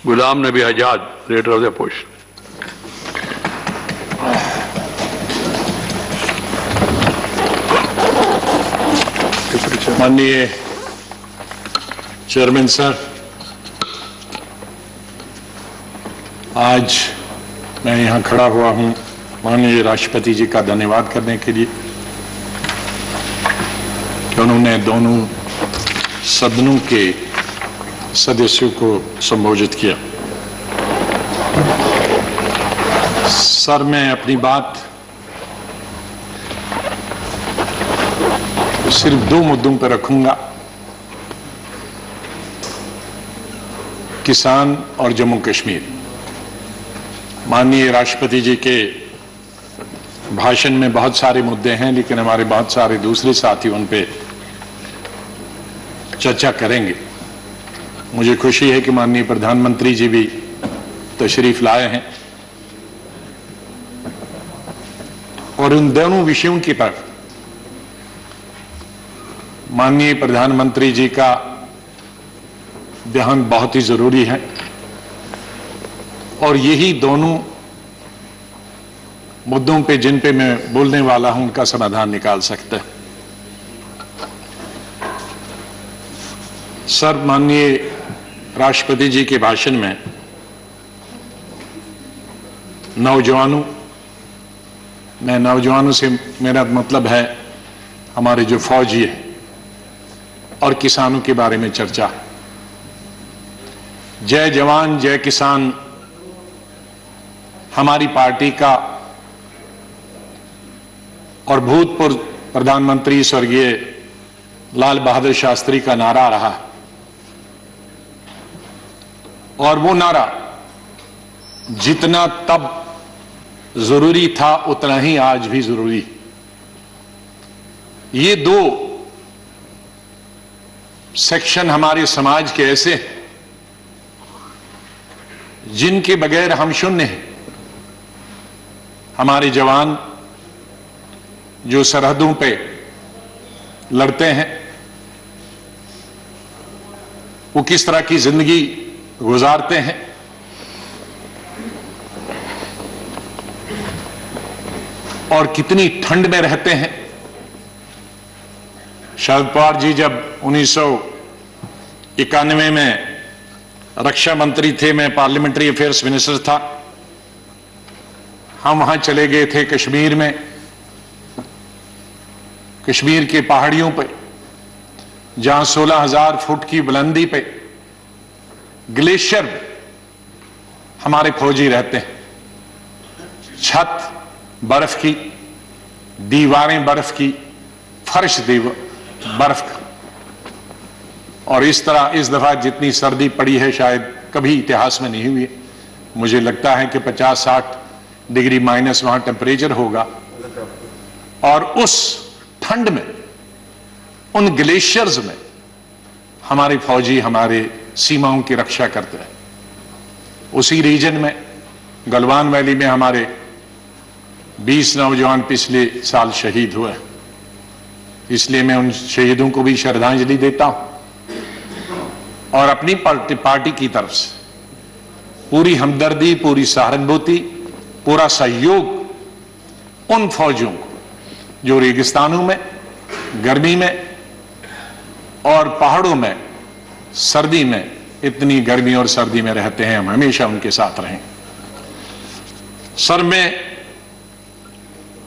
Ghulam Nabi Azad, leader of the opposition. माननीय chairman sir, आज मैं यहाँ खड़ा हुआ हूँ माननीय राष्ट्रपति जी का धन्यवाद करने के लिए कि उन्होंने दोनों सदनों के सदस्यों को संबोधित किया। सर, मैं अपनी बात सिर्फ दो मुद्दों पर रखूंगा, किसान और जम्मू कश्मीर। माननीय राष्ट्रपति जी के भाषण में बहुत सारे मुद्दे हैं, लेकिन हमारे बहुत सारे दूसरे साथी उन पे चर्चा करेंगे। मुझे खुशी है कि माननीय प्रधानमंत्री जी भी तशरीफ लाए हैं और उन दोनों विषयों की तरफ माननीय प्रधानमंत्री जी का ध्यान बहुत ही जरूरी है और यही दोनों मुद्दों पे जिन पे मैं बोलने वाला हूं उनका समाधान निकाल सकता है। सर, माननीय राष्ट्रपति जी के भाषण में नौजवानों से मेरा मतलब है हमारे जो फौजी है और किसानों के बारे में चर्चा है। जय जवान जय किसान हमारी पार्टी का और भूतपूर्व प्रधानमंत्री स्वर्गीय लाल बहादुर शास्त्री का नारा रहा और वो नारा जितना तब जरूरी था उतना ही आज भी जरूरी। ये दो सेक्शन हमारे समाज के ऐसे हैं जिनके बगैर हम शून्य हैं। हमारे जवान जो सरहदों पे लड़ते हैं वो किस तरह की जिंदगी गुजारते हैं, और कितनी ठंड में रहते हैं। शरद पवार जी जब 1991 में रक्षा मंत्री थे, मैं पार्लियामेंट्री अफेयर्स मिनिस्टर था, हम वहां चले गए थे कश्मीर में। कश्मीर के पहाड़ियों पे जहां 16,000 फुट की बुलंदी पे ग्लेशियर हमारे फौजी रहते हैं। छत बर्फ की, दीवारें बर्फ की, फर्श बर्फ का, और इस तरह इस दफा जितनी सर्दी पड़ी है शायद कभी इतिहास में नहीं हुई है। मुझे लगता है कि 50-60 डिग्री माइनस वहां टेम्परेचर होगा, और उस ठंड में उन ग्लेशियर्स में हमारे फौजी हमारे सीमाओं की रक्षा करते हैं। उसी रीजन में गलवान वैली में हमारे 20 नौजवान पिछले साल शहीद हुए, इसलिए मैं उन शहीदों को भी श्रद्धांजलि देता हूं और अपनी पार्टी की तरफ से पूरी हमदर्दी, पूरी सहानुभूति, पूरा सहयोग उन फौजियों को जो रेगिस्तानों में, गर्मी में और पहाड़ों में सर्दी में, इतनी गर्मी और सर्दी में रहते हैं, हम हमेशा उनके साथ रहें। सर, मैं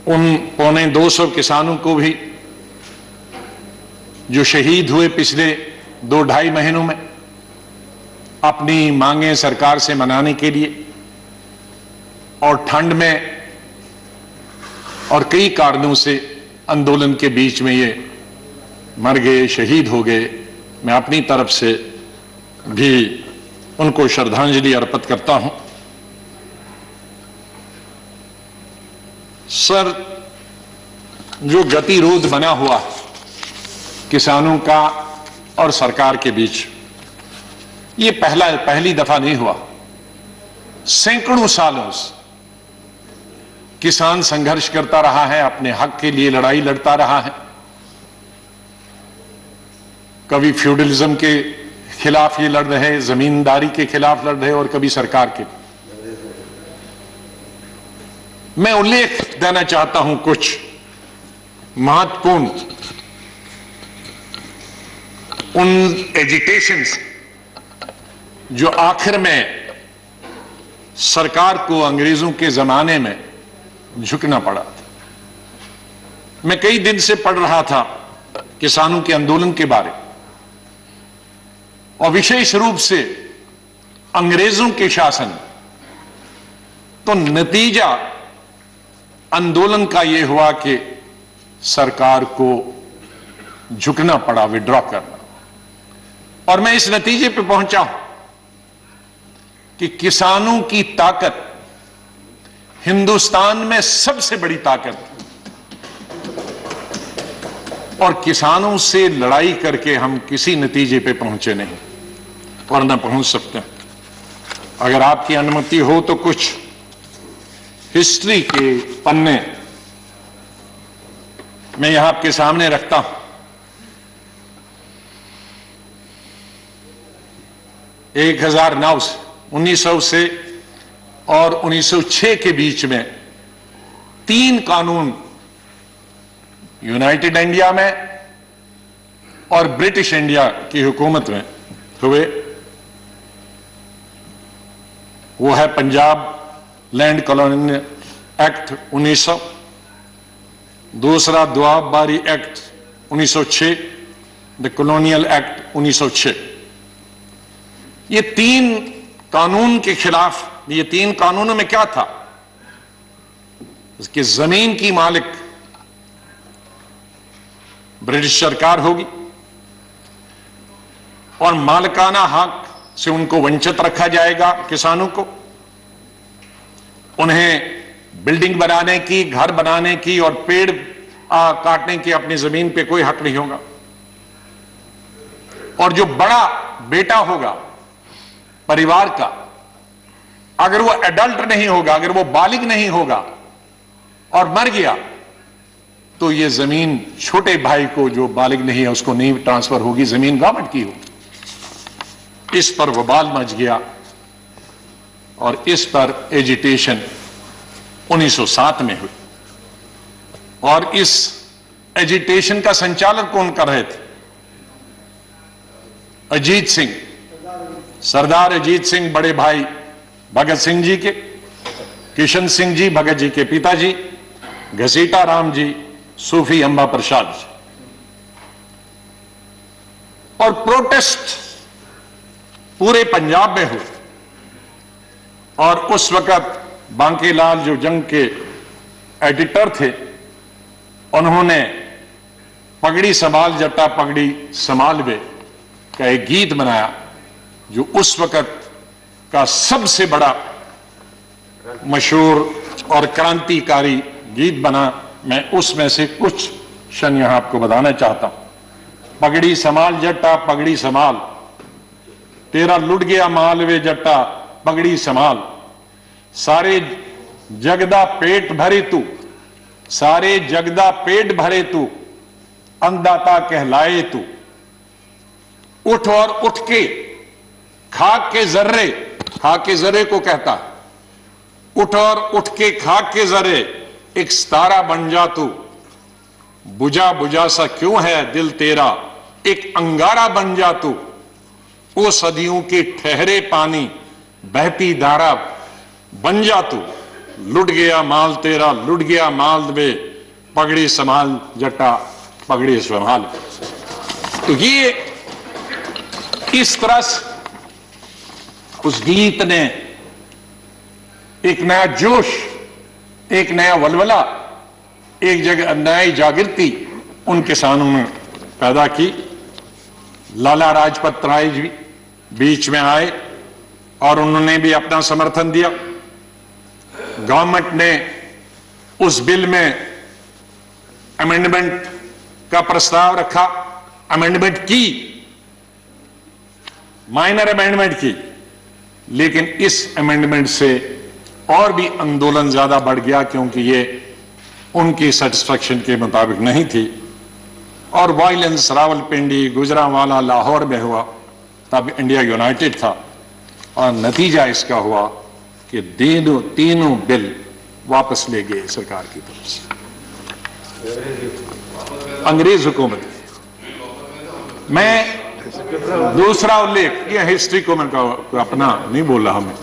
उन 225 किसानों को भी जो शहीद हुए पिछले 2-2.5 महीनों में, अपनी मांगें सरकार से मनाने के लिए और ठंड में और कई कारणों से आंदोलन के बीच में ये मर गए, शहीद हो गए, मैं अपनी तरफ से भी उनको श्रद्धांजलि अर्पित करता हूं। सर, जो गतिरोध बना हुआ किसानों का और सरकार के बीच, ये पहली दफा नहीं हुआ। सैकड़ों सालों से किसान संघर्ष करता रहा है, अपने हक के लिए लड़ाई लड़ता रहा है। कभी फ्यूडलिज्म के खिलाफ ये लड़ रहे, जमींदारी के खिलाफ लड़ रहे और कभी सरकार के। मैं उल्लेख देना चाहता हूं कुछ महत्वपूर्ण उन एजिटेशंस जो आखिर में सरकार को अंग्रेजों के जमाने में झुकना पड़ा था। मैं कई दिन से पढ़ रहा था किसानों के आंदोलन के बारे और विशेष रूप से अंग्रेजों के शासन, तो नतीजा आंदोलन का यह हुआ कि सरकार को झुकना पड़ा, विड्रॉ करना। और मैं इस नतीजे पे पहुंचा हूं कि किसानों की ताकत हिंदुस्तान में सबसे बड़ी ताकत है और किसानों से लड़ाई करके हम किसी नतीजे पे पहुंचे नहीं और न पहुंच सकते हैं। अगर आपकी अनुमति हो तो कुछ हिस्ट्री के पन्ने मैं यहां आपके सामने रखता हूं। 1900 से और 1906 के बीच में 3 कानून यूनाइटेड इंडिया में और ब्रिटिश इंडिया की हुकूमत में हुए। वो है पंजाब लैंड कॉलोनियल एक्ट 1900, दूसरा दुआबबारी एक्ट 1906, द कॉलोनियल एक्ट 1906। ये 3 कानून के खिलाफ, ये 3 कानूनों में क्या था कि जमीन की मालिक ब्रिटिश सरकार होगी और मालिकाना हक से उनको वंचित रखा जाएगा। किसानों को उन्हें बिल्डिंग बनाने की, घर बनाने की और पेड़ काटने की अपनी जमीन पे कोई हक नहीं होगा। और जो बड़ा बेटा होगा परिवार का, अगर वो एडल्ट नहीं होगा, अगर वो बालिग नहीं होगा और मर गया, तो ये जमीन छोटे भाई को जो बालिग नहीं है उसको नहीं ट्रांसफर होगी, जमीन गवर्नमेंट की होगी। इस पर वबाल मच गया और इस पर एजिटेशन 1907 में हुई। और इस एजिटेशन का संचालन कौन कर रहे थे? अजीत सिंह, सरदार अजीत सिंह, बड़े भाई भगत सिंह जी के, किशन सिंह जी भगत जी के पिताजी, घसीटा राम जी, सूफी अंबा प्रसाद जी। और प्रोटेस्ट पूरे पंजाब में हुए। और उस वक्त बांकीलाल जो जंग के एडिटर थे, उन्होंने पगड़ी संभाल जट्टा पगड़ी संभाल वे का एक गीत बनाया जो उस वक्त का सबसे बड़ा मशहूर और क्रांतिकारी गीत बना। मैं उसमें से कुछ क्षण यहां आपको बताना चाहता हूं। पगड़ी संभाल जट्टा पगड़ी संभाल, तेरा लुट गया माल वे जट्टा पगड़ी संभाल, सारे जगदा पेट भरे तू, सारे जगदा पेट भरे तू, अन्नदाता कहलाए तू, उठ और उठ के खाक के जर्रे, खाक के जर्रे को कहता, उठ और उठ के खाक के जर्रे एक सितारा बन जा तू, बुझा बुझा सा क्यों है दिल तेरा एक अंगारा बन जा तू, ओ सदियों के ठहरे पानी बहती धारा बन जा तू, लुट गया माल तेरा लुट गया माल दे, पगड़ी संभाल जट्टा पगड़ी संभाल। तो ये इस तरह से उस गीत ने एक नया जोश, एक नया वलवला, एक जगह नई जागृति उन किसानों में पैदा की। लाला लाजपत राय जी बीच में आए और उन्होंने भी अपना समर्थन दिया। गवर्नमेंट ने उस बिल में अमेंडमेंट का प्रस्ताव रखा, अमेंडमेंट की, माइनर अमेंडमेंट की, लेकिन इस अमेंडमेंट से और भी आंदोलन ज्यादा बढ़ गया क्योंकि ये उनकी सेटिस्फैक्शन के मुताबिक नहीं थी और वायलेंस रावलपिंडी, गुजरांवाला, लाहौर में हुआ। तब इंडिया यूनाइटेड था, और नतीजा इसका हुआ कि तीनों बिल वापस ले गए सरकार की तरफ से, अंग्रेज हुकूमत। मैं दूसरा उल्लेख, ये हिस्ट्री को मैं अपना नहीं बोल रहा, मैं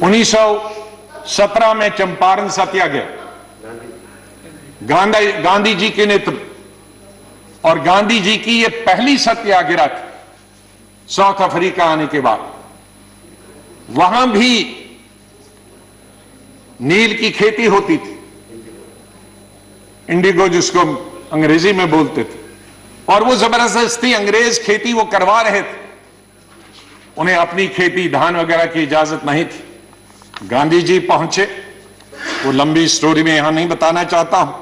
1917 में चंपारण सत्याग्रह, गांधी जी के नेतृत्व, और गांधी जी की ये पहली सत्याग्रह थी साउथ अफ्रीका आने के बाद। वहां भी नील की खेती होती थी, इंडिगो जिसको अंग्रेजी में बोलते थे, और वो जबरदस्ती अंग्रेज खेती वो करवा रहे थे, उन्हें अपनी खेती धान वगैरह की इजाजत नहीं थी। गांधी जी पहुंचे, वो लंबी स्टोरी में यहां नहीं बताना चाहता हूं,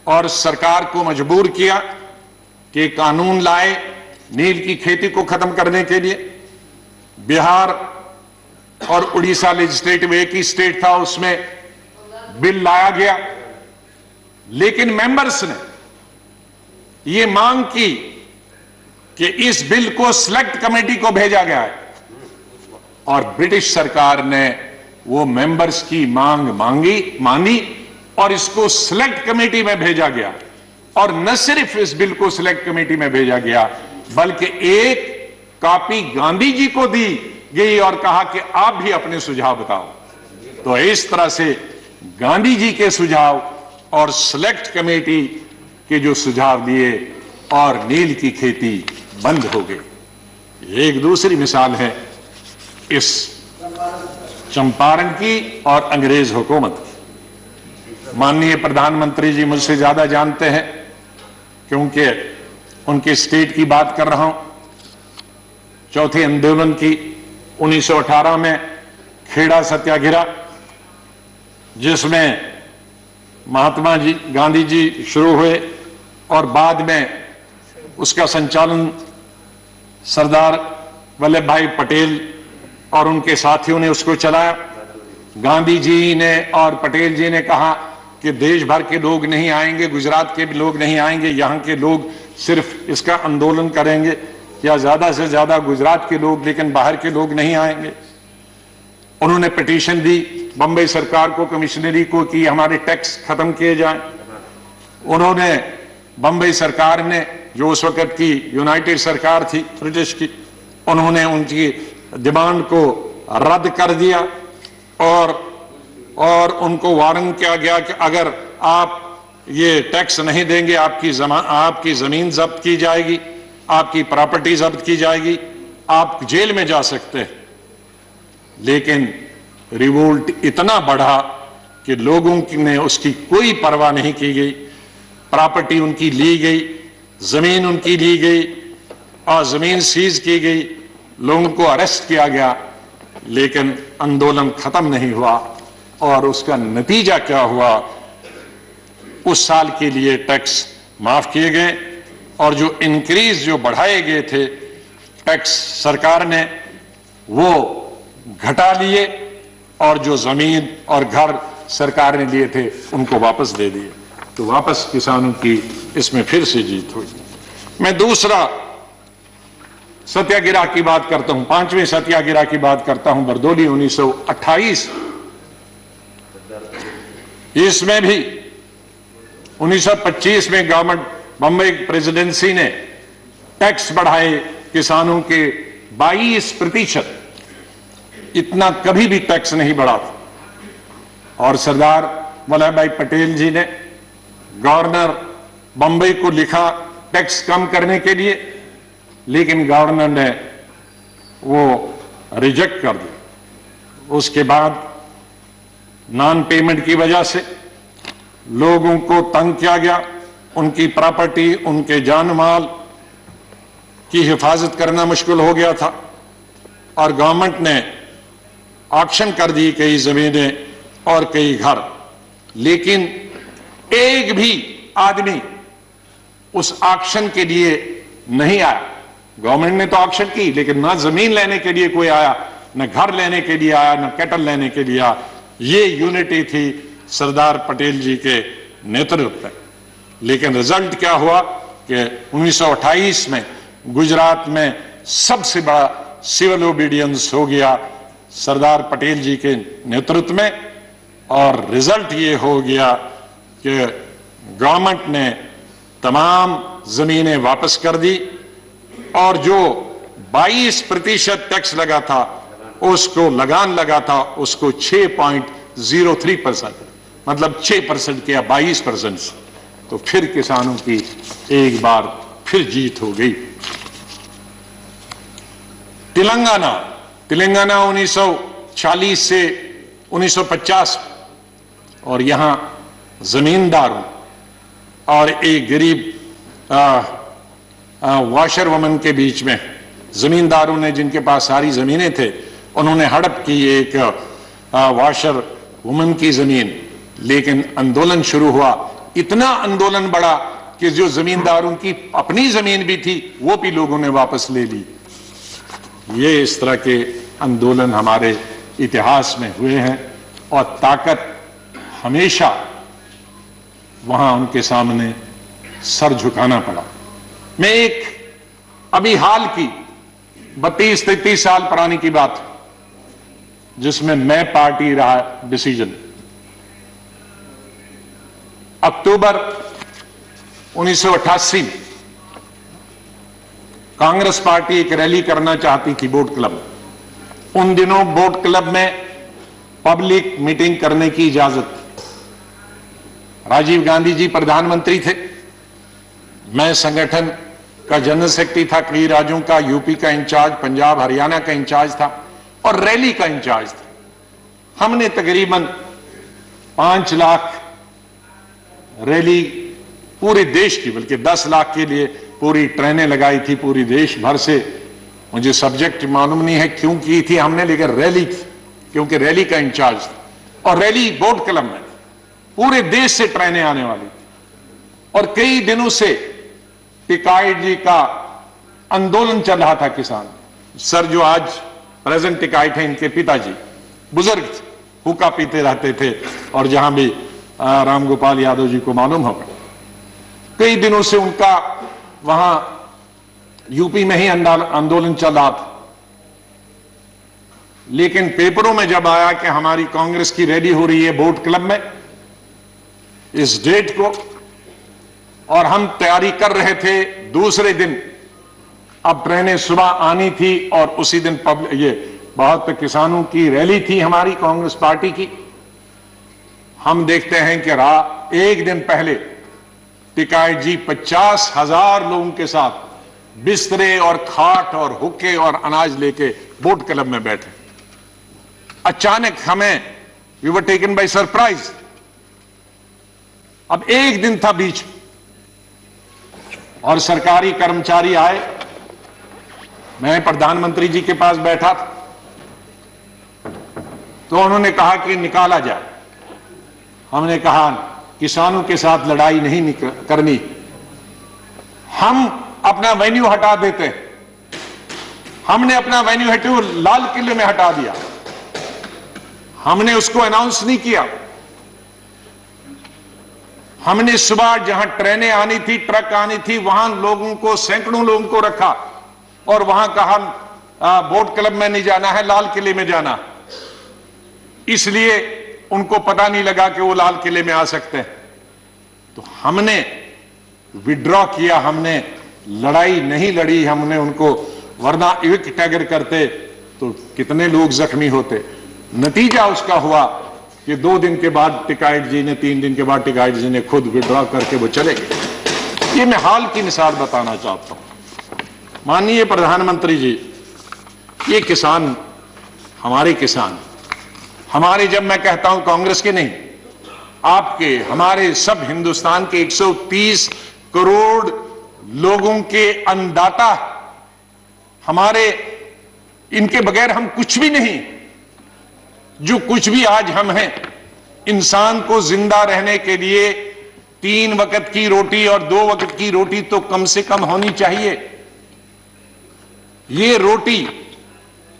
और सरकार को मजबूर किया कि कानून लाए नील की खेती को खत्म करने के लिए। बिहार और उड़ीसा लेजिस्लेटिव एक ही स्टेट था, उसमें बिल लाया गया, लेकिन मेंबर्स ने यह मांग की कि इस बिल को सिलेक्ट कमेटी को भेजा गया है, और ब्रिटिश सरकार ने वो मेंबर्स की मांग मानी और इसको सिलेक्ट कमेटी में भेजा गया। और न सिर्फ इस बिल को सिलेक्ट कमेटी में भेजा गया, बल्कि एक कॉपी गांधी जी को दी गई और कहा कि आप भी अपने सुझाव बताओ। तो इस तरह से गांधी जी के सुझाव और सिलेक्ट कमेटी के जो सुझाव दिए, और नील की खेती बंद हो गई। एक दूसरी मिसाल है इस चंपारण की और अंग्रेज हुकूमत की। माननीय प्रधानमंत्री जी मुझसे ज्यादा जानते हैं, क्योंकि उनके स्टेट की बात कर रहा हूं। चौथे आंदोलन की 1918 में खेड़ा सत्याग्रह, जिसमें महात्मा जी गांधी जी शुरू हुए, और बाद में उसका संचालन सरदार वल्लभ भाई पटेल और उनके साथियों ने उसको चलाया। गांधी जी ने और पटेल जी ने कहा कि देश भर के लोग नहीं आएंगे, गुजरात के भी लोग नहीं आएंगे, यहां के लोग सिर्फ इसका आंदोलन करेंगे, या ज्यादा से ज्यादा गुजरात के लोग, लेकिन बाहर के लोग नहीं आएंगे। उन्होंने पिटीशन दी बंबई सरकार को, कमिश्नरी को, कि हमारे टैक्स खत्म किए जाएं। उन्होंने बंबई सरकार ने, जो उस वक्त की यूनाइटेड सरकार थी ब्रिटिश की, उन्होंने उनकी डिमांड को रद्द कर दिया, और उनको वार्न किया गया कि अगर आप ये टैक्स नहीं देंगे, आपकी जमीन जब्त की जाएगी, आपकी प्रॉपर्टी जब्त की जाएगी, आप जेल में जा सकते हैं। लेकिन रिवोल्ट इतना बढ़ा कि लोगों ने उसकी कोई परवाह नहीं की गई। प्रॉपर्टी उनकी ली गई, जमीन उनकी ली गई, और जमीन सीज की गई, लोगों को अरेस्ट किया गया, लेकिन आंदोलन खत्म नहीं हुआ। और उसका नतीजा क्या हुआ? उस साल के लिए टैक्स माफ किए गए, और जो इंक्रीज जो बढ़ाए गए थे टैक्स सरकार ने, वो घटा लिए, और जो जमीन और घर सरकार ने लिए थे उनको वापस दे दिए। तो वापस किसानों की इसमें फिर से जीत हुई। मैं दूसरा सत्याग्रह की बात करता हूं, पांचवें सत्याग्रह की बात करता हूं, बरदोली 1928। इसमें भी 1925 में गवर्नमेंट बंबई प्रेसिडेंसी ने टैक्स बढ़ाए किसानों के 22%। इतना कभी भी टैक्स नहीं बढ़ा था। और सरदार वल्लभ भाई पटेल जी ने गवर्नर बंबई को लिखा टैक्स कम करने के लिए, लेकिन गवर्नर ने वो रिजेक्ट कर दिया। उसके बाद नॉन पेमेंट की वजह से लोगों को तंग किया गया, उनकी प्रॉपर्टी, उनके जान माल की हिफाजत करना मुश्किल हो गया था, और गवर्नमेंट ने ऑक्शन कर दी कई जमीनें और कई घर। लेकिन एक भी आदमी उस ऑक्शन के लिए नहीं आया। गवर्नमेंट ने तो ऑक्शन की, लेकिन ना जमीन लेने के लिए कोई आया, न घर लेने के लिए आया, न कैटल लेने के लिए आया। ये यूनिटी थी सरदार पटेल जी के नेतृत्व में। लेकिन रिजल्ट क्या हुआ कि 1928 में गुजरात में सबसे बड़ा सिविल ओबीडियंस हो गया सरदार पटेल जी के नेतृत्व में, और रिजल्ट ये हो गया कि गवर्नमेंट ने तमाम जमीनें वापस कर दी, और जो 22% टैक्स लगा था, उसको लगान लगा था, उसको 6.03%, मतलब 6% किया 22% से। तो फिर किसानों की एक बार फिर जीत हो गई। तेलंगाना 1940 से 1950, और यहां जमींदारों और एक गरीब वॉशर वुमन के बीच में, जमींदारों ने जिनके पास सारी जमीनें थे, उन्होंने हड़प की एक वॉशर वुमन की जमीन, लेकिन आंदोलन शुरू हुआ, इतना आंदोलन बढ़ा कि जो जमींदारों की अपनी जमीन भी थी वो भी लोगों ने वापस ले ली। ये इस तरह के आंदोलन हमारे इतिहास में हुए हैं, और ताकत हमेशा वहां उनके सामने सर झुकाना पड़ा। मैं एक अभी हाल की 32-33 साल पुरानी की बात, जिसमें मैं पार्टी रहा डिसीजन, अक्टूबर 1988 में कांग्रेस पार्टी एक रैली करना चाहती थी बोट क्लब में। उन दिनों बोट क्लब में पब्लिक मीटिंग करने की इजाजत, राजीव गांधी जी प्रधानमंत्री थे, मैं संगठन का जनरल सेक्रेटरी था, कई राज्यों का, यूपी का इंचार्ज, पंजाब हरियाणा का इंचार्ज था, और रैली का इंचार्ज था। हमने तकरीबन 5 लाख रैली पूरे देश की, बल्कि 10 लाख के लिए पूरी ट्रेनें लगाई थी पूरी देश भर से। मुझे सब्जेक्ट मालूम नहीं है क्यों की थी हमने, लेकिन रैली थी, क्योंकि रैली का इंचार्ज था, और रैली बोट क्लब में पूरे देश से ट्रेनें आने वाली। और कई दिनों से टिकाइट जी का आंदोलन चल रहा था किसान। सर जो आज प्रेजेंट टिकाइट है, इनके पिताजी बुजुर्ग थे, हुक्का पीते रहते थे, और जहां भी राम गोपाल यादव जी को मालूम होगा, कई दिनों से उनका वहां यूपी में ही आंदोलन चल रहा था। लेकिन पेपरों में जब आया कि हमारी कांग्रेस की रैली हो रही है बोट क्लब में इस डेट को, और हम तैयारी कर रहे थे दूसरे दिन, अब ट्रेनें सुबह आनी थी, और उसी दिन ये बहुत किसानों की रैली थी हमारी कांग्रेस पार्टी की। हम देखते हैं कि एक दिन पहले टिकाइट जी 50,000 लोगों के साथ बिस्तरे और खाट और हुक्के और अनाज लेके बोट क्लब में बैठे। अचानक हमें we were taken by surprise. अब एक दिन था बीच, और सरकारी कर्मचारी आए, मैं प्रधानमंत्री जी के पास बैठा था, तो उन्होंने कहा कि निकाला जाए। हमने कहा किसानों के साथ लड़ाई नहीं करनी, हम अपना वेन्यू हटा देते हैं। हमने अपना वेन्यू हटू लाल किले में हटा दिया, हमने उसको अनाउंस नहीं किया। हमने सुबह जहां ट्रेनें आनी थी, ट्रक आनी थी, वहां लोगों को, सैकड़ों लोगों को रखा, और वहां कहा बोट क्लब में नहीं जाना है, लाल किले में जाना। इसलिए उनको पता नहीं लगा कि वो लाल किले में आ सकते हैं। तो हमने विड्रॉ किया, हमने लड़ाई नहीं लड़ी हमने उनको, वरना एक टैगर करते तो कितने लोग जख्मी होते। नतीजा उसका हुआ कि 2 दिन के बाद टिकाइट जी ने, 3 दिन के बाद टिकाइट जी ने खुद विड्रॉ करके वो चले गए। ये मैं हाल की मिसाल बताना चाहता हूं। माननीय प्रधानमंत्री जी, ये किसान, हमारे किसान, हमारे, जब मैं कहता हूं कांग्रेस के नहीं, आपके, हमारे, सब हिंदुस्तान के 130 करोड़ लोगों के अन्नदाता, हमारे, इनके बगैर हम कुछ भी नहीं। जो कुछ भी आज हम हैं, इंसान को जिंदा रहने के लिए 3 वक्त की रोटी और 2 वक्त की रोटी तो कम से कम होनी चाहिए। ये रोटी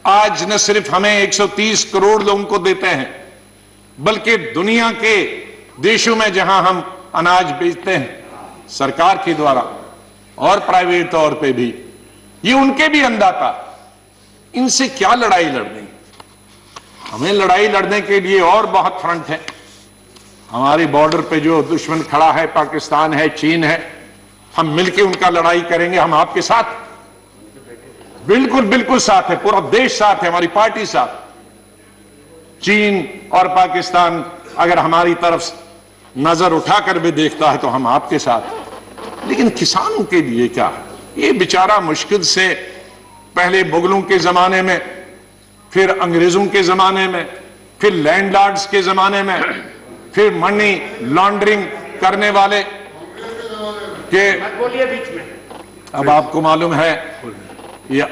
आज न सिर्फ हमें 130 करोड़ लोगों को देते हैं, बल्कि दुनिया के देशों में जहां हम अनाज बेचते हैं सरकार के द्वारा और प्राइवेट तौर पे भी, ये उनके भी अंदाता। इनसे क्या लड़ाई लड़नी? हमें लड़ाई लड़ने के लिए और बहुत फ्रंट है। हमारी बॉर्डर पे जो दुश्मन खड़ा है, पाकिस्तान है, चीन है, हम मिलकर उनका लड़ाई करेंगे। हम आपके साथ, बिल्कुल बिल्कुल साथ है, पूरा देश साथ है, हमारी पार्टी साथ। चीन और पाकिस्तान अगर हमारी तरफ नजर उठाकर भी देखता है तो हम आपके साथ। लेकिन किसानों के लिए क्या है? ये बेचारा मुश्किल से पहले मुगलों के जमाने में, फिर अंग्रेजों के जमाने में, फिर लैंडलॉर्ड्स के जमाने में, फिर मनी लॉन्ड्रिंग करने वाले के, अब आपको मालूम है ये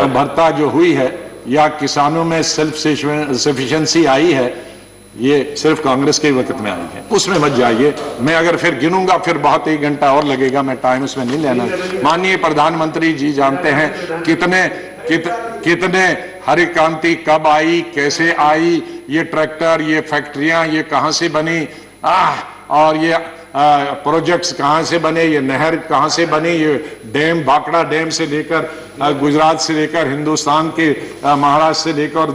भरता जो हुई है या किसानों में सेल्फ सफिशिएंसी आई है, ये सिर्फ कांग्रेस के वक्त में आई है। उसमें मत जाइए, मैं अगर फिर गिनूंगा फिर बहुत 1 घंटा और लगेगा, मैं टाइम उसमें नहीं लेना। माननीय प्रधानमंत्री जी जानते हैं कितने हरित क्रांति कब आई, कैसे आई, ये ट्रैक्टर, ये फैक्ट्रियां, ये कहां से बनी, और ये प्रोजेक्ट्स कहां से बने, ये नहर कहां से बनी, ये डैम, भाखड़ा डैम से लेकर गुजरात से लेकर हिंदुस्तान के महाराष्ट्र से लेकर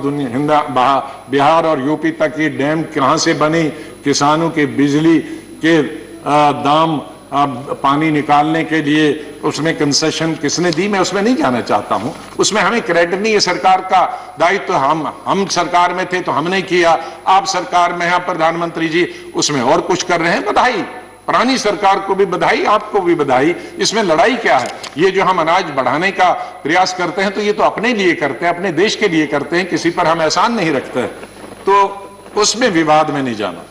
बिहार और यूपी तक ये डैम कहां से बनी, किसानों के बिजली के दाम, पानी निकालने के लिए उसमें कंसेशन किसने दी, मैं उसमें नहीं जाना चाहता हूं। उसमें हमें क्रेडिट नहीं है, सरकार का दायित्व। हम सरकार में थे तो हमने किया, आप सरकार में हैं प्रधानमंत्री जी, उसमें और कुछ कर रहे हैं, बधाई। पुरानी सरकार को भी बधाई, आपको भी बधाई। इसमें लड़ाई क्या है? ये जो हम अनाज बढ़ाने का प्रयास करते हैं तो ये तो अपने लिए करते हैं, अपने देश के लिए करते हैं, किसी पर हम एहसान नहीं रखते, तो उसमें विवाद में नहीं जाना।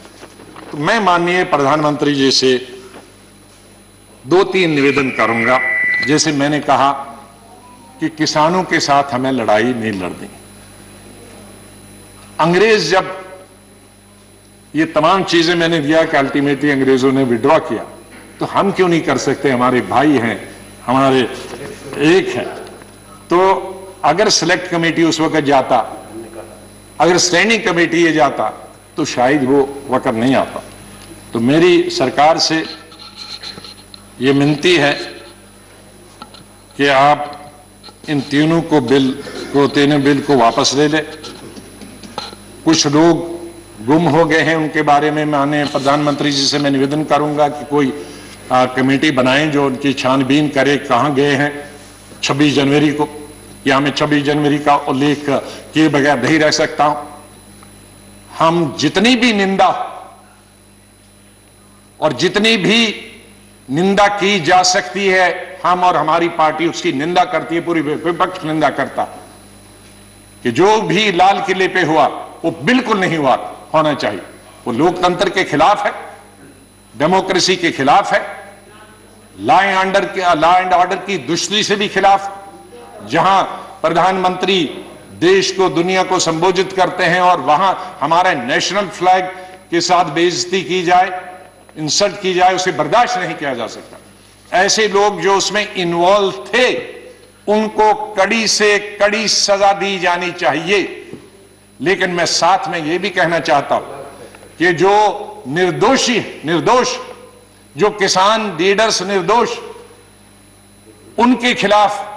तो मैं माननीय प्रधानमंत्री जी से 2-3 निवेदन करूंगा। जैसे मैंने कहा कि किसानों के साथ हमें लड़ाई नहीं लड़नी। अंग्रेज जब ये तमाम चीजें मैंने दिया कि अल्टीमेटली अंग्रेजों ने विड्रॉ किया, तो हम क्यों नहीं कर सकते? हमारे भाई हैं, हमारे एक है। तो अगर सिलेक्ट कमेटी उस वक्त जाता, अगर स्टैंडिंग कमेटी ये जाता, तो शायद वो वक्त नहीं आता। तो मेरी सरकार से ये विनती है कि आप इन तीनों बिल को वापस ले ले। कुछ लोग गुम हो गए हैं, उनके बारे में माननीय प्रधानमंत्री जी से मैं निवेदन करूंगा कि कोई कमेटी बनाएं जो उनकी छानबीन करे, कहां गए हैं 26 जनवरी को। या मैं 26 जनवरी का उल्लेख किए बगैर नहीं रह सकता हूं। हम जितनी भी निंदा और जितनी भी निंदा की जा सकती है, हम और हमारी पार्टी उसकी निंदा करती है, पूरी विपक्ष निंदा करता कि जो भी लाल किले पे हुआ वो बिल्कुल नहीं होना चाहिए। वो लोकतंत्र के खिलाफ है, डेमोक्रेसी के खिलाफ है, लॉ एंड ऑर्डर की दुश्मनी से भी खिलाफ। जहां प्रधानमंत्री देश को, दुनिया को संबोधित करते हैं और वहां हमारे नेशनल फ्लैग के साथ बेइज्जती की जाए, इंसल्ट की जाए, उसे बर्दाश्त नहीं किया जा सकता। ऐसे लोग जो उसमें इन्वॉल्व थे उनको कड़ी से कड़ी सजा दी जानी चाहिए। लेकिन मैं साथ में यह भी कहना चाहता हूं कि जो निर्दोष जो किसान लीडर्स निर्दोष, उनके खिलाफ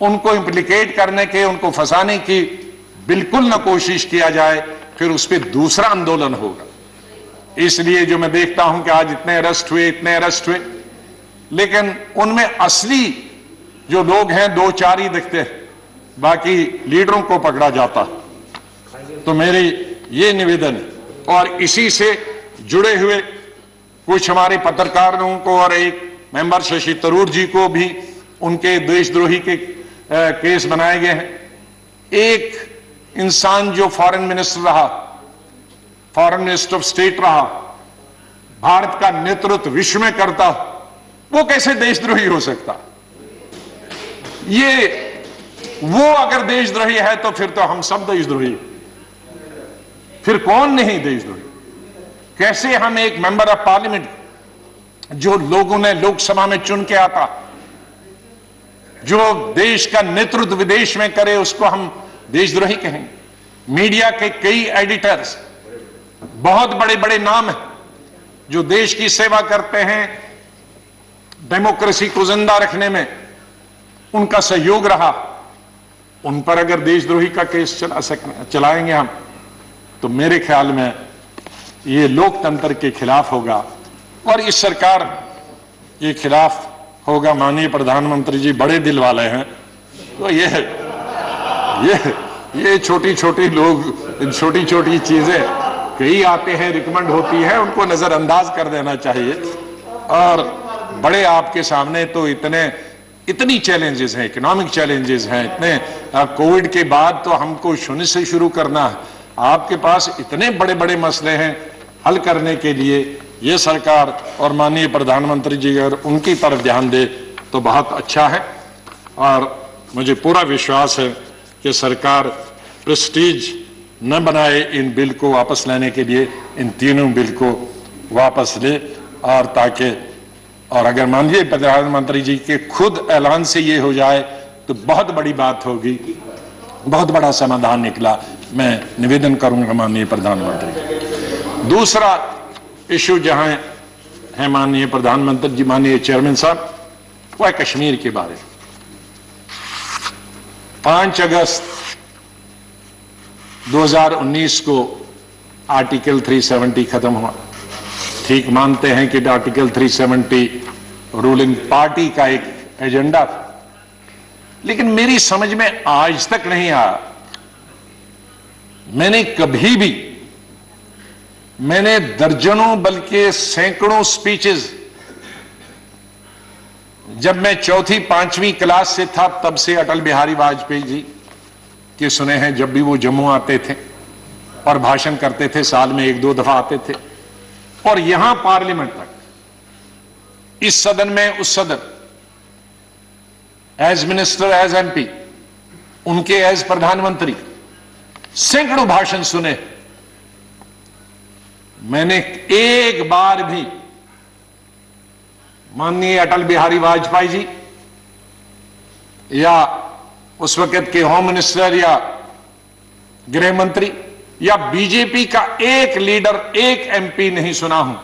उनको इंप्लीकेट करने के, उनको फंसाने की बिल्कुल ना कोशिश किया जाए, फिर उस पर दूसरा आंदोलन होगा। इसलिए जो मैं देखता हूं कि आज इतने अरेस्ट हुए, लेकिन उनमें असली जो लोग हैं 2-4 ही दिखते हैं, बाकी लीडरों को पकड़ा जाता। तो मेरी ये निवेदन है। और इसी से जुड़े हुए कुछ हमारे पत्रकारों को और एक मेंबर शशि थरूर जी को भी उनके देशद्रोही के केस बनाए गए हैं। एक इंसान जो फॉरेन मिनिस्टर रहा, फॉरेन मिनिस्टर ऑफ स्टेट रहा, भारत का नेतृत्व विश्व में करता, वो कैसे देशद्रोही हो सकता? वो अगर देशद्रोही है तो फिर तो हम सब देशद्रोही, फिर कौन नहीं देशद्रोही? कैसे हम एक मेंबर ऑफ पार्लियामेंट जो लोगों ने लोकसभा में चुन के आता, जो देश का नेतृत्व विदेश में करे, उसको हम देशद्रोही कहेंगे? मीडिया के कई एडिटर्स, बहुत बड़े बड़े नाम हैं जो देश की सेवा करते हैं, डेमोक्रेसी को जिंदा रखने में उनका सहयोग रहा, उन पर अगर देशद्रोही का केस चलाएंगे हम, तो मेरे ख्याल में ये लोकतंत्र के खिलाफ होगा और इस सरकार के खिलाफ होगा। माननीय प्रधानमंत्री जी बड़े दिल वाले हैं, तो ये छोटी छोटी लोग, छोटी छोटी चीजें कई आते हैं, रिकमेंड होती है, उनको नजरअंदाज कर देना चाहिए। और बड़े आपके सामने तो इतनी चैलेंजेस हैं, इकोनॉमिक चैलेंजेस हैं, इतने कोविड के बाद तो हमको शून्य से शुरू करना है। आपके पास इतने बड़े बड़े मसले हैं हल करने के लिए। ये सरकार और माननीय प्रधानमंत्री जी अगर उनकी तरफ ध्यान दे तो बहुत अच्छा है। और मुझे पूरा विश्वास है कि सरकार प्रेस्टीज न बनाए इन बिल को वापस लेने के लिए, इन तीनों बिल को वापस ले, और ताकि और अगर माननीय प्रधानमंत्री जी के खुद ऐलान से ये हो जाए तो बहुत बड़ी बात होगी, बहुत बड़ा समाधान निकला। मैं निवेदन करूंगा माननीय प्रधानमंत्री। दूसरा इशू जहां है माननीय प्रधानमंत्री जी, माननीय चेयरमैन साहब, वो है कश्मीर के बारे में। 5 अगस्त 2019 को आर्टिकल 370 खत्म हुआ। ठीक मानते हैं कि आर्टिकल 370 रूलिंग पार्टी का एक एजेंडा था, लेकिन मेरी समझ में आज तक नहीं आया। मैंने दर्जनों बल्कि सैकड़ों स्पीचेस जब मैं 4th 5वीं क्लास से था तब से अटल बिहारी वाजपेयी जी के सुने हैं। जब भी वो जम्मू आते थे और भाषण करते थे, साल में 1-2 दफा आते थे, और यहां पार्लियामेंट तक, इस सदन में उस सदन, एज मिनिस्टर, एज एमपी, उनके एज प्रधानमंत्री, सैकड़ों भाषण सुने। मैंने एक बार भी माननीय अटल बिहारी वाजपेयी जी या उस वक्त के होम मिनिस्टर या गृह मंत्री या बीजेपी का एक लीडर, एक एमपी नहीं सुना हूं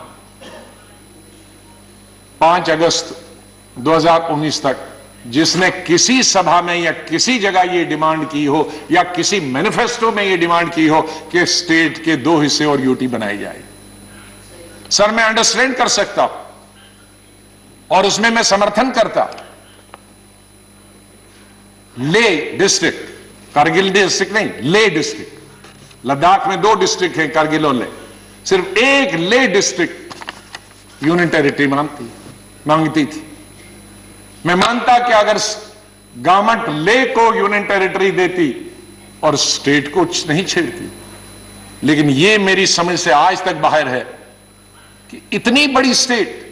5 अगस्त 2019 तक जिसने किसी सभा में या किसी जगह यह डिमांड की हो या किसी मैनिफेस्टो में यह डिमांड की हो कि स्टेट के 2 हिस्से और यूटी बनाई जाए। सर, मैं अंडरस्टैंड कर सकता हूं और उसमें मैं समर्थन करता। ले डिस्ट्रिक्ट, कारगिल डिस्ट्रिक्ट नहीं, ले डिस्ट्रिक्ट, लद्दाख में 2 डिस्ट्रिक्ट हैं, कारगिल और ले, सिर्फ एक ले डिस्ट्रिक्ट यूनियन टेरिटरी मांगती थी। मैं मानता कि अगर गवर्नमेंट ले को यूनियन टेरिटरी देती और स्टेट को नहीं छेड़ती, लेकिन यह मेरी समझ से आज तक बाहर है कि इतनी बड़ी स्टेट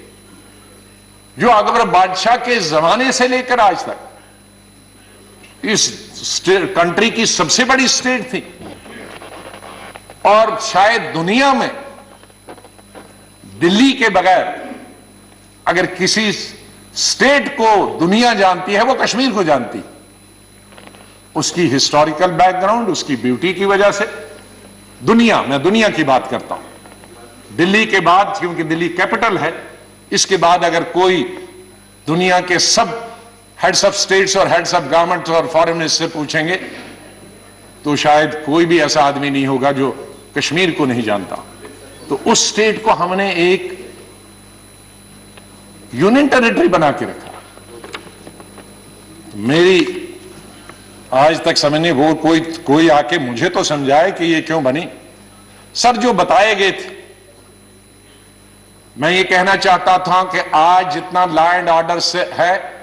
जो अकबर बादशाह के जमाने से लेकर आज तक इस कंट्री की सबसे बड़ी स्टेट थी और शायद दुनिया में दिल्ली के बगैर अगर किसी स्टेट को दुनिया जानती है वो कश्मीर को जानती। उसकी हिस्टोरिकल बैकग्राउंड, उसकी ब्यूटी की वजह से दुनिया, मैं दुनिया की बात करता हूं, दिल्ली के बाद, क्योंकि दिल्ली कैपिटल है, इसके बाद अगर कोई दुनिया के सब हेड्स ऑफ स्टेट्स और हेड्स ऑफ गवर्नमेंट्स और फॉरेन मिनिस्टर पूछेंगे तो शायद कोई भी ऐसा आदमी नहीं होगा जो कश्मीर को नहीं जानता। तो उस स्टेट को हमने एक यूनियन टेरिटरी बना के रखा। मेरी आज तक समझने वो कोई आके मुझे तो समझाए कि ये क्यों बनी। सर, जो बताए गए थे, मैं ये कहना चाहता था कि आज जितना लॉ एंड ऑर्डर से है,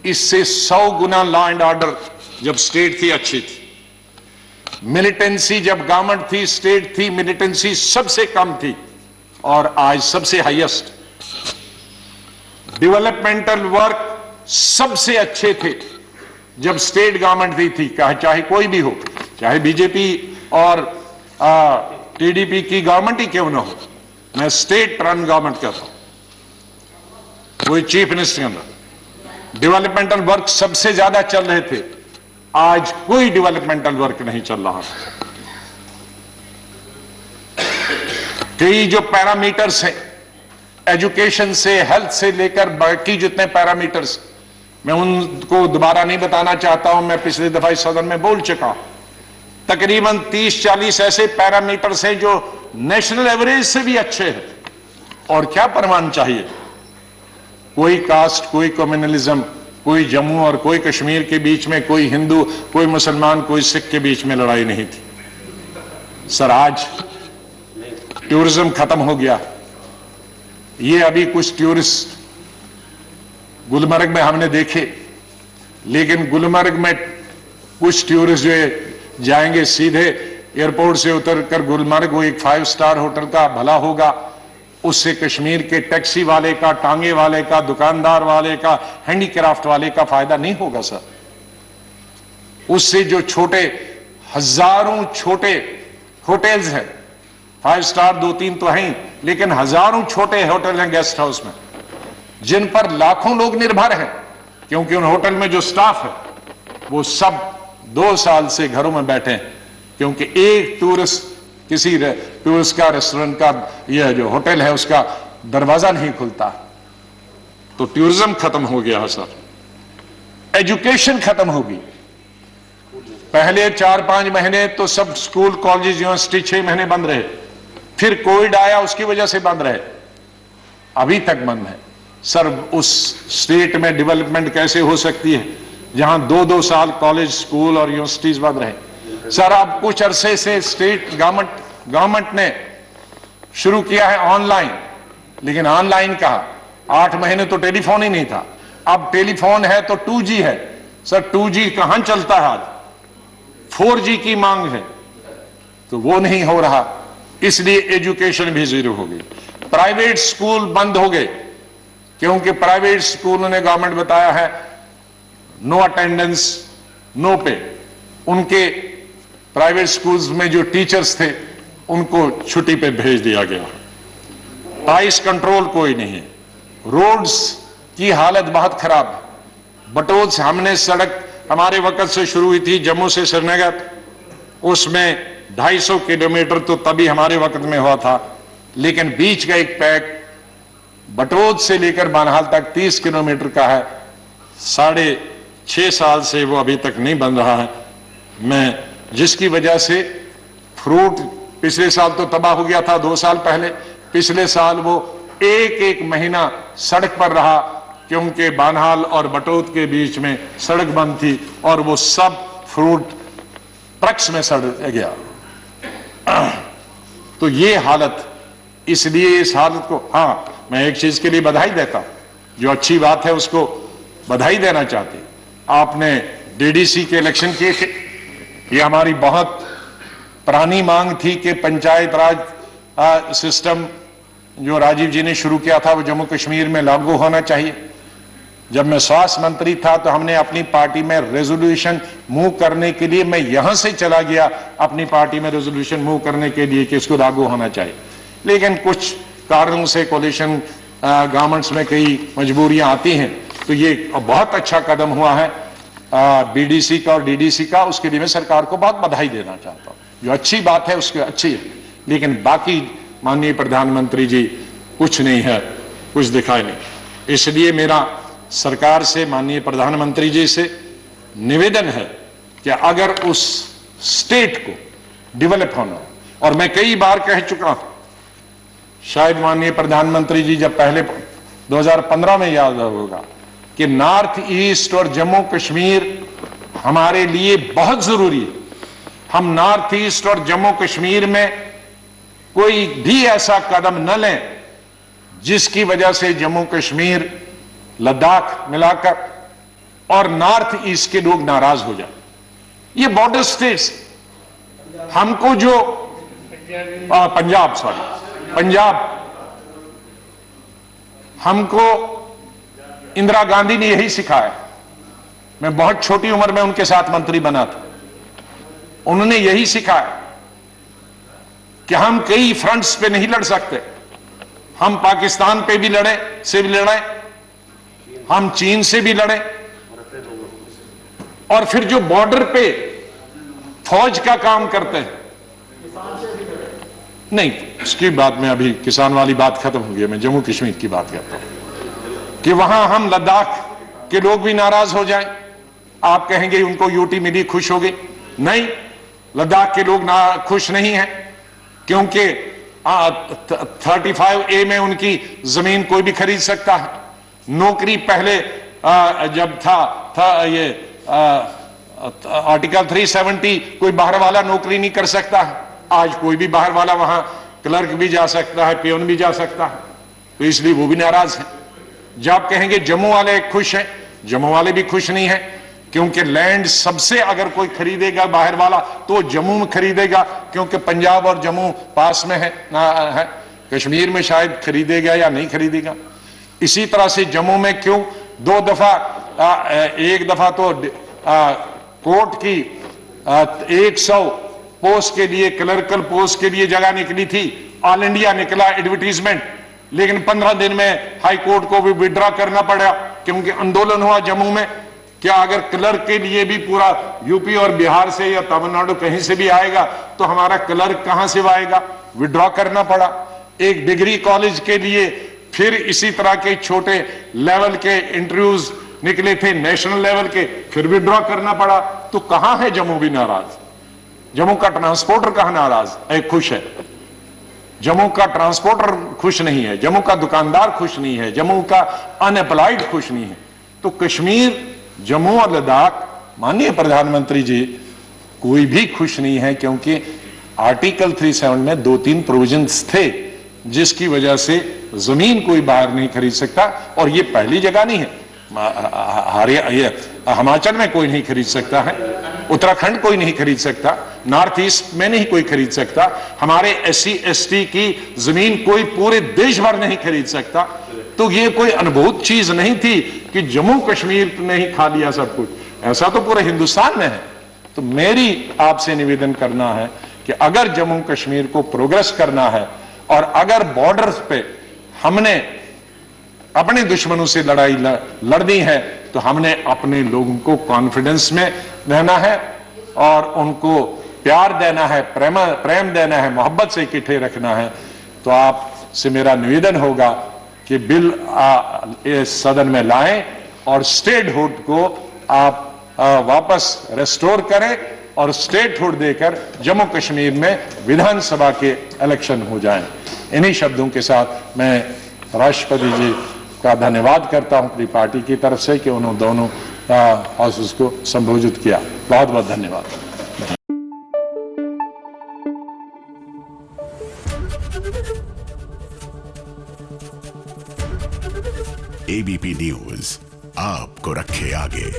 इससे 100 गुना लॉ एंड ऑर्डर जब स्टेट थी अच्छी थी। मिलिटेंसी जब गवर्नमेंट थी, स्टेट थी, मिलिटेंसी सबसे कम थी और आज सबसे हाईएस्ट। डेवलपमेंटल वर्क सबसे अच्छे थे जब स्टेट गवर्नमेंट थी, चाहे कोई भी हो, चाहे बीजेपी और टीडीपी की गवर्नमेंट ही क्यों ना हो। मैं स्टेट रन गवर्नमेंट कहता हूं, कोई चीफ मिनिस्टर के अंदर डेवलपमेंटल वर्क सबसे ज्यादा चल रहे थे। आज कोई डेवलपमेंटल वर्क नहीं चल रहा। कई जो पैरामीटर्स हैं, एजुकेशन से, हेल्थ से लेकर बाकी जितने पैरामीटर्स, मैं उनको दोबारा नहीं बताना चाहता हूं, मैं पिछली दफा इस सदन में बोल चुका हूं। तकरीबन 30-40 ऐसे पैरामीटर्स हैं जो नेशनल एवरेज से भी अच्छे हैं। और क्या प्रमाण चाहिए? कोई कास्ट, कोई कम्युनलिज्म, कोई जम्मू और कोई कश्मीर के बीच में, कोई हिंदू, कोई मुसलमान, कोई सिख के बीच में लड़ाई नहीं थी। सर, आज टूरिज्म खत्म हो गया। ये अभी कुछ टूरिस्ट गुलमर्ग में हमने देखे, लेकिन गुलमर्ग में कुछ टूरिस्ट जो जाएंगे सीधे एयरपोर्ट से उतरकर गुलमर्ग, वो एक 5 स्टार होटल का भला होगा, उससे कश्मीर के टैक्सी वाले का, टांगे वाले का, दुकानदार वाले का, हैंडीक्राफ्ट वाले का फायदा नहीं होगा सर। उससे जो छोटे, हजारों छोटे होटल्स हैं, 5 स्टार 2-3 तो हैं, लेकिन हजारों छोटे होटल हैं गेस्ट हाउस में, जिन पर लाखों लोग निर्भर हैं, क्योंकि उन होटल में जो स्टाफ है वो सब 2 साल से घरों में बैठे हैं, क्योंकि एक टूरिस्ट, किसी टूरिस्ट का, रेस्टोरेंट का, यह जो होटल है उसका दरवाजा नहीं खुलता। तो टूरिज्म खत्म हो गया है सर। एजुकेशन खत्म होगी। पहले 4-5 महीने तो सब स्कूल, कॉलेज, यूनिवर्सिटी 6 महीने बंद रहे, फिर कोविड आया, उसकी वजह से बंद रहे, अभी तक बंद है सर। उस स्टेट में डेवलपमेंट कैसे हो सकती है जहां 2-2 साल कॉलेज, स्कूल और यूनिवर्सिटीज बंद रहे? सर, अब कुछ अरसे से स्टेट गवर्नमेंट ने शुरू किया है ऑनलाइन, लेकिन ऑनलाइन कहा, 8 महीने तो टेलीफोन ही नहीं था, अब टेलीफोन है तो 2G है सर। 2G कहां चलता है आज? 4G की मांग है, तो वो नहीं हो रहा, इसलिए एजुकेशन भी जीरो हो गई। प्राइवेट स्कूल बंद हो गए, क्योंकि प्राइवेट स्कूलों ने गवर्नमेंट बताया है नो अटेंडेंस, नो पे। उनके प्राइवेट स्कूल्स में जो टीचर्स थे उनको छुट्टी पे भेज दिया गया। प्राइस कंट्रोल कोई नहीं है। रोड्स की हालत बहुत खराब है। बटोल से हमने सड़क हमारे वक्त से शुरू हुई थी, जम्मू से श्रीनगर, उसमें 250 किलोमीटर तो तभी हमारे वक्त में हुआ था, लेकिन बीच का एक पैक बटोद से लेकर बानहाल तक 30 किलोमीटर का है, 6.5 साल से वो अभी तक नहीं बन रहा है। जिसकी वजह से फ्रूट पिछले साल तो तबाह हो गया था, 2 साल पहले, पिछले साल वो एक महीना सड़क पर रहा, क्योंकि बानहाल और बटोद के बीच में सड़क बंद थी और वो सब फ्रूट ट्रक्स में सड़ गया। तो ये हालत, इसलिए इस हालत को, हाँ, मैं एक चीज के लिए बधाई देता हूं, जो अच्छी बात है उसको बधाई देना चाहती। आपने डीडीसी के इलेक्शन किए थे, ये हमारी बहुत पुरानी मांग थी कि पंचायत राज सिस्टम जो राजीव जी ने शुरू किया था वो जम्मू कश्मीर में लागू होना चाहिए। जब मैं स्वास्थ्य मंत्री था तो हमने अपनी पार्टी में रेजोल्यूशन मूव करने के लिए, मैं यहां से चला गया अपनी पार्टी में रेजोल्यूशन मूव करने के लिए कि इसको लागू होना चाहिए, लेकिन कुछ कारणों से कोalition गवर्नमेंट्स में कई मजबूरियां आती हैं। तो ये बहुत अच्छा कदम हुआ है बीडीसी का और डीडीसी का, उसके लिए मैं सरकार को बहुत बधाई देना चाहता हूं। जो अच्छी बात है उसकी अच्छी है, लेकिन बाकी माननीय प्रधानमंत्री जी कुछ नहीं है, कुछ दिखाई नहीं। इसलिए मेरा सरकार से, माननीय प्रधानमंत्री जी से निवेदन है कि अगर उस स्टेट को डेवलप होना, और मैं कई बार कह चुका हूं, शायद माननीय प्रधानमंत्री जी जब पहले 2015 में याद होगा कि नॉर्थ ईस्ट और जम्मू कश्मीर हमारे लिए बहुत जरूरी है। हम नॉर्थ ईस्ट और जम्मू कश्मीर में कोई भी ऐसा कदम न लें जिसकी वजह से जम्मू कश्मीर, लद्दाख मिलाकर और नॉर्थ ईस्ट के लोग नाराज हो जाए। ये बॉर्डर स्टेट्स, हमको जो पंजाब, हमको इंदिरा गांधी ने यही सिखाया। मैं बहुत छोटी उम्र में उनके साथ मंत्री बना था, उन्होंने यही सिखाया कि हम कई फ्रंट्स पे नहीं लड़ सकते। हम पाकिस्तान पे भी लड़े, हम चीन से भी लड़े, और फिर जो बॉर्डर पे फौज का काम करते हैं, नहीं, उसकी बात में अभी किसान वाली बात खत्म हो गई, मैं जम्मू कश्मीर की बात करता हूं कि वहां हम लद्दाख के लोग भी नाराज हो जाएं। आप कहेंगे उनको यूटी मिली, खुश हो गए। नहीं, लद्दाख के लोग ना खुश नहीं हैं, क्योंकि 35A में उनकी जमीन कोई भी खरीद सकता है। नौकरी पहले जब था ये आर्टिकल 370, कोई बाहर वाला नौकरी नहीं कर सकता है। आज कोई भी बाहर वाला वहां क्लर्क भी जा सकता है, पियोन भी जा सकता है, तो इसलिए वो भी नाराज हैं। जब आप कहेंगे जम्मू वाले खुश हैं, जम्मू वाले भी खुश नहीं हैं, क्योंकि लैंड सबसे अगर कोई खरीदेगा बाहर वाला तो जम्मू में खरीदेगा, क्योंकि पंजाब और जम्मू पास में है। कश्मीर में शायद खरीदेगा या नहीं खरीदेगा। इसी तरह से जम्मू में क्यों 2 दफा, एक दफा तो कोर्ट की 100 पोस्ट के लिए, क्लर्कल पोस्ट के लिए जगह निकली थी, ऑल इंडिया निकला एडवर्टीजमेंट, लेकिन 15 दिन में हाई कोर्ट को भी विड्रॉ करना पड़ा, क्योंकि आंदोलन हुआ जम्मू में। क्या अगर क्लर्क के लिए भी पूरा यूपी और बिहार से या तमिलनाडु कहीं से भी आएगा तो हमारा क्लर्क कहां से आएगा? विड्रॉ करना पड़ा। एक डिग्री कॉलेज के लिए फिर इसी तरह के छोटे लेवल के इंटरव्यूज निकले थे, नेशनल लेवल के, फिर विड्रॉ करना पड़ा। तो कहां है जम्मू भी नाराज? जम्मू का ट्रांसपोर्टर कहां नाराज खुश है? जम्मू का ट्रांसपोर्टर खुश नहीं है, जम्मू का दुकानदार खुश नहीं है, जम्मू का अनएम्प्लॉयड खुश नहीं है। तो कश्मीर, जम्मू और लद्दाख, माननीय प्रधानमंत्री जी, कोई भी खुश नहीं है, क्योंकि आर्टिकल 37 में 2-3 प्रोविजंस थे जिसकी वजह से जमीन कोई बाहर नहीं खरीद सकता। और ये पहली जगह नहीं है, हिमाचल में कोई नहीं खरीद सकता है, उत्तराखंड कोई नहीं खरीद सकता, नॉर्थ ईस्ट में नहीं कोई खरीद सकता, हमारे SC ST की जमीन कोई पूरे देश भर नहीं खरीद सकता। तो ये कोई अनुभूत चीज नहीं थी कि जम्मू कश्मीर ने ही खा लिया सब कुछ, ऐसा तो पूरे हिंदुस्तान में है। तो मेरी आपसे निवेदन करना है कि अगर जम्मू कश्मीर को प्रोग्रेस करना है और अगर बॉर्डर्स पे हमने अपने दुश्मनों से लड़ाई लड़नी है, तो हमने अपने लोगों को कॉन्फिडेंस में रहना है और उनको प्यार देना है, प्रेम देना है, मोहब्बत से इकट्ठे रखना है। तो आपसे मेरा निवेदन होगा कि बिल इस सदन में लाएं और स्टेटहुड को आप वापस रेस्टोर करें और स्टेटहुड देकर जम्मू कश्मीर में विधानसभा के इलेक्शन हो जाएं। इन्हीं शब्दों के साथ मैं राष्ट्रपति जी का धन्यवाद करता हूं अपनी पार्टी की तरफ से कि उन्होंने दोनों हाउसेस को संबोधित किया। बहुत बहुत धन्यवाद। ABP न्यूज आपको रखे आगे।